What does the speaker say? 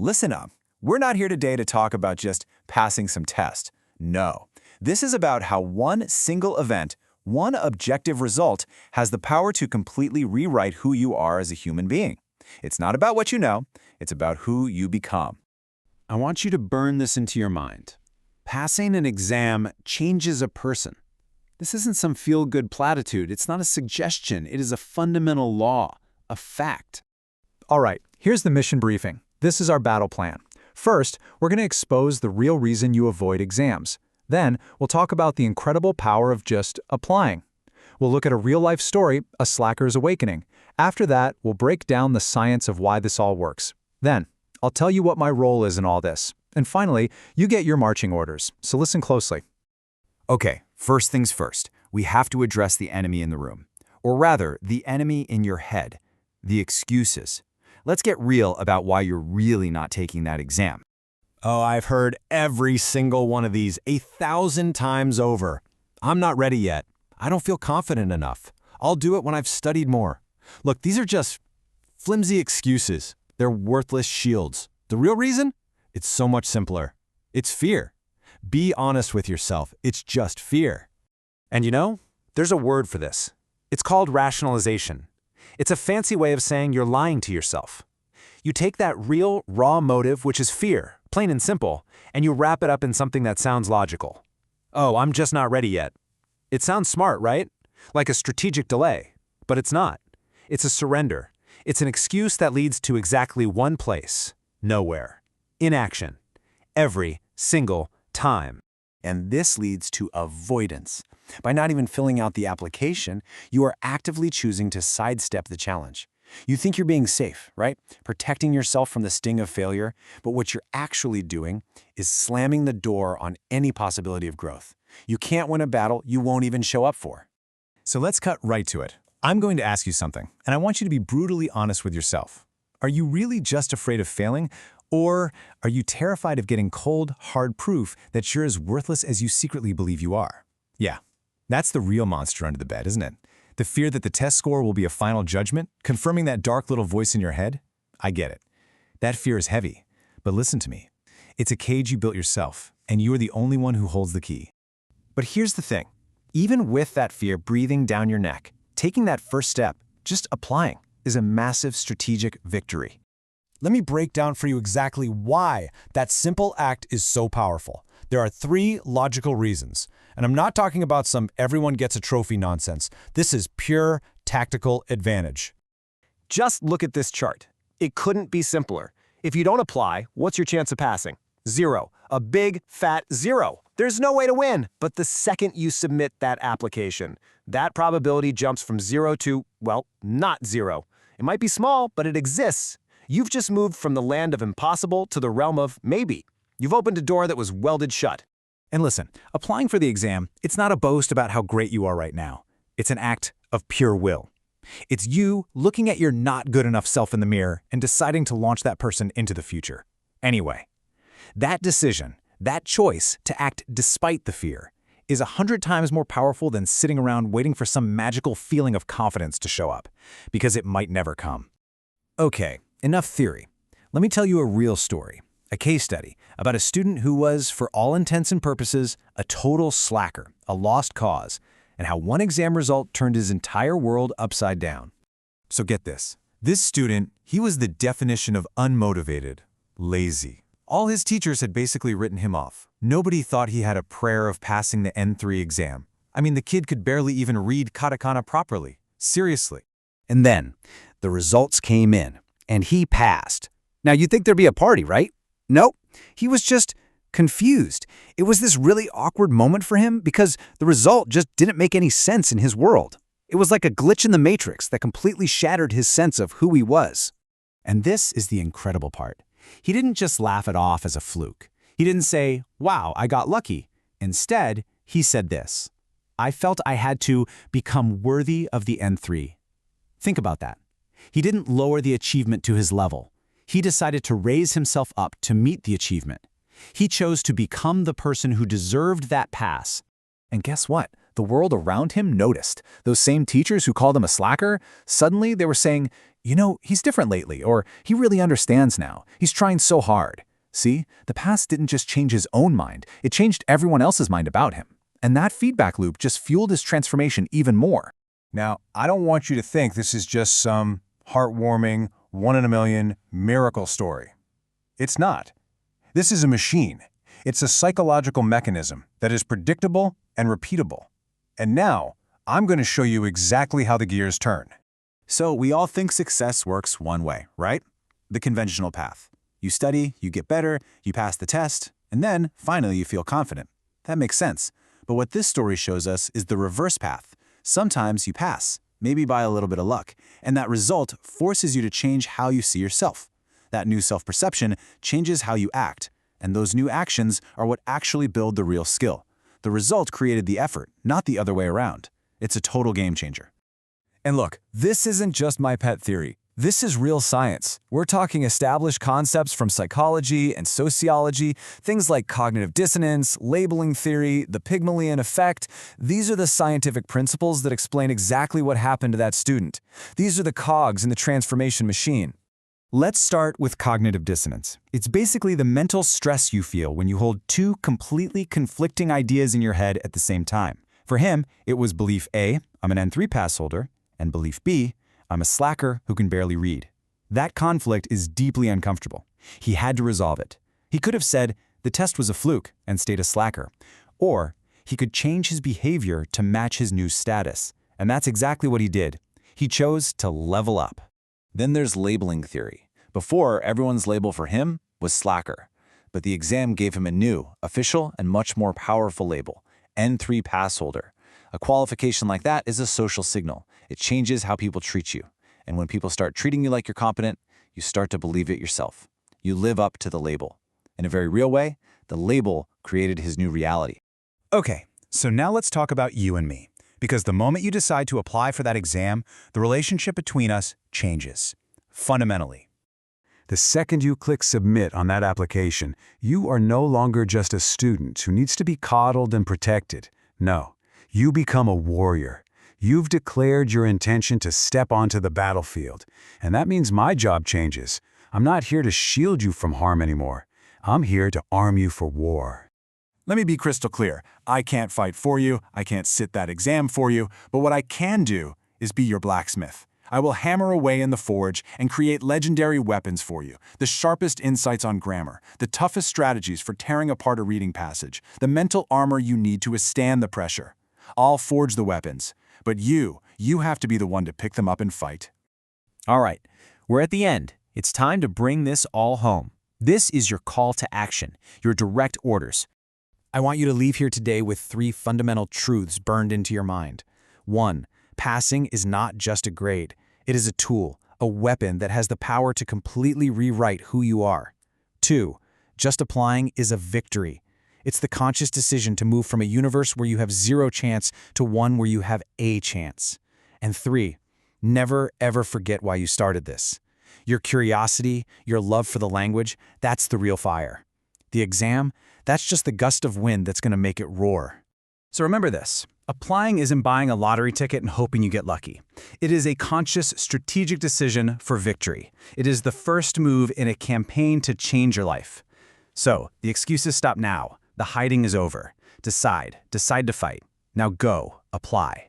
Listen up. We're not here today to talk about just passing some tests. No. This is about how one single event, one objective result, has the power to completely rewrite who you are as a human being. It's not about what you know, it's about who you become. I want you to burn this into your mind. Passing an exam changes a person. This isn't some feel-good platitude. It's not a suggestion. It is a fundamental law, a fact. All right, here's the mission briefing. This is our battle plan. First, we're going to expose the real reason you avoid exams. Then, we'll talk about the incredible power of just applying. We'll look at a real-life story, a slacker's awakening. After that, we'll break down the science of why this all works. Then, I'll tell you what my role is in all this. And finally, you get your marching orders, so listen closely. Okay, first things first. We have to address the enemy in the room. Or rather, the enemy in your head. The excuses. Let's get real about why you're really not taking that exam. Oh, I've heard every single one of these 1,000 times over. I'm not ready yet. I don't feel confident enough. I'll do it when I've studied more. Look, these are just flimsy excuses. They're worthless shields. The real reason? It's so much simpler. It's fear. Be honest with yourself. It's just fear. And you know, there's a word for this. It's called rationalization. It's a fancy way of saying you're lying to yourself. You take that real, raw motive, which is fear, plain and simple, and you wrap it up in something that sounds logical. Oh, I'm just not ready yet. It sounds smart, right? Like a strategic delay. But it's not. It's a surrender. It's an excuse that leads to exactly one place. Nowhere. Inaction. Every single time. And this leads to avoidance. By not even filling out the application, you are actively choosing to sidestep the challenge. You think you're being safe, right? Protecting yourself from the sting of failure, but what you're actually doing is slamming the door on any possibility of growth. You can't win a battle you won't even show up for. So let's cut right to it. I'm going to ask you something, and I want you to be brutally honest with yourself. Are you really just afraid of failing, or are you terrified of getting cold, hard proof that you're as worthless as you secretly believe you are? Yeah, that's the real monster under the bed, isn't it? The fear that the test score will be a final judgment, confirming that dark little voice in your head? I get it. That fear is heavy, but listen to me. It's a cage you built yourself, and you are the only one who holds the key. But here's the thing. Even with that fear breathing down your neck, taking that first step, just applying, is a massive strategic victory. Let me break down for you exactly why that simple act is so powerful. There are 3 logical reasons. And I'm not talking about some everyone gets a trophy nonsense. This is pure tactical advantage. Just look at this chart. It couldn't be simpler. If you don't apply, what's your chance of passing? 0. A big, fat 0. There's no way to win. But the second you submit that application, that probability jumps from 0 to, well, not 0. It might be small, but it exists. You've just moved from the land of impossible to the realm of maybe. You've opened a door that was welded shut. And listen, applying for the exam, it's not a boast about how great you are right now. It's an act of pure will. It's you looking at your not good enough self in the mirror and deciding to launch that person into the future. Anyway, that decision, that choice to act despite the fear, is 100 times more powerful than sitting around waiting for some magical feeling of confidence to show up, because it might never come. Okay, enough theory. Let me tell you a real story. A case study about a student who was, for all intents and purposes, a total slacker, a lost cause, and how one exam result turned his entire world upside down. So get this. This student, he was the definition of unmotivated, lazy. All his teachers had basically written him off. Nobody thought he had a prayer of passing the N3 exam. I mean, the kid could barely even read katakana properly. Seriously. And then, the results came in, and he passed. Now, you'd think there'd be a party, right? Nope, he was just confused. It was this really awkward moment for him because the result just didn't make any sense in his world. It was like a glitch in the matrix that completely shattered his sense of who he was. And this is the incredible part. He didn't just laugh it off as a fluke. He didn't say, wow, I got lucky. Instead, he said this: I felt I had to become worthy of the N3. Think about that. He didn't lower the achievement to his level. He decided to raise himself up to meet the achievement. He chose to become the person who deserved that pass. And guess what? The world around him noticed. Those same teachers who called him a slacker, suddenly they were saying, You know, he's different lately, or he really understands now. He's trying so hard. See, the past didn't just change his own mind, it changed everyone else's mind about him. And that feedback loop just fueled his transformation even more. Now, I don't want you to think this is just some heartwarming, one-in-a-million miracle story. It's not. This is a machine. It's a psychological mechanism that is predictable and repeatable. And now, I'm going to show you exactly how the gears turn. So we all think success works one way, right? The conventional path. You study, you get better, you pass the test, and then, finally, you feel confident. That makes sense. But what this story shows us is the reverse path. Sometimes you pass, maybe by a little bit of luck, and that result forces you to change how you see yourself. That new self-perception changes how you act, and those new actions are what actually build the real skill. The result created the effort, not the other way around. It's a total game changer. And look, this isn't just my pet theory. This is real science. We're talking established concepts from psychology and sociology, things like cognitive dissonance, labeling theory, the Pygmalion effect. These are the scientific principles that explain exactly what happened to that student. These are the cogs in the transformation machine. Let's start with cognitive dissonance. It's basically the mental stress you feel when you hold two completely conflicting ideas in your head at the same time. For him, it was belief A, I'm an N3 pass holder, and belief B, I'm a slacker who can barely read. That conflict is deeply uncomfortable. He had to resolve it. He could have said the test was a fluke and stayed a slacker. Or he could change his behavior to match his new status. And that's exactly what he did. He chose to level up. Then there's labeling theory. Before, everyone's label for him was slacker. But the exam gave him a new, official, and much more powerful label, N3 pass holder. A qualification like that is a social signal. It changes how people treat you. And when people start treating you like you're competent, you start to believe it yourself. You live up to the label. In a very real way, the label created his new reality. Okay, so now let's talk about you and me. Because the moment you decide to apply for that exam, the relationship between us changes. Fundamentally. The second you click Submit on that application, you are no longer just a student who needs to be coddled and protected. No, you become a warrior. You've declared your intention to step onto the battlefield. And that means my job changes. I'm not here to shield you from harm anymore. I'm here to arm you for war. Let me be crystal clear. I can't fight for you, I can't sit that exam for you, but what I can do is be your blacksmith. I will hammer away in the forge and create legendary weapons for you, the sharpest insights on grammar, the toughest strategies for tearing apart a reading passage, the mental armor you need to withstand the pressure. I'll forge the weapons, but you have to be the one to pick them up and fight. All right, we're at the end. It's time to bring this all home. This is your call to action, your direct orders. I want you to leave here today with 3 fundamental truths burned into your mind. 1. Passing is not just a grade. It is a tool, a weapon that has the power to completely rewrite who you are. 2. Just applying is a victory. It's the conscious decision to move from a universe where you have 0 chance to one where you have a chance. And 3. Never, ever forget why you started this. Your curiosity, your love for the language, that's the real fire. The exam, that's just the gust of wind that's going to make it roar. So remember this. Applying isn't buying a lottery ticket and hoping you get lucky. It is a conscious, strategic decision for victory. It is the first move in a campaign to change your life. So, the excuses stop now. The hiding is over. Decide to fight. Now go, apply.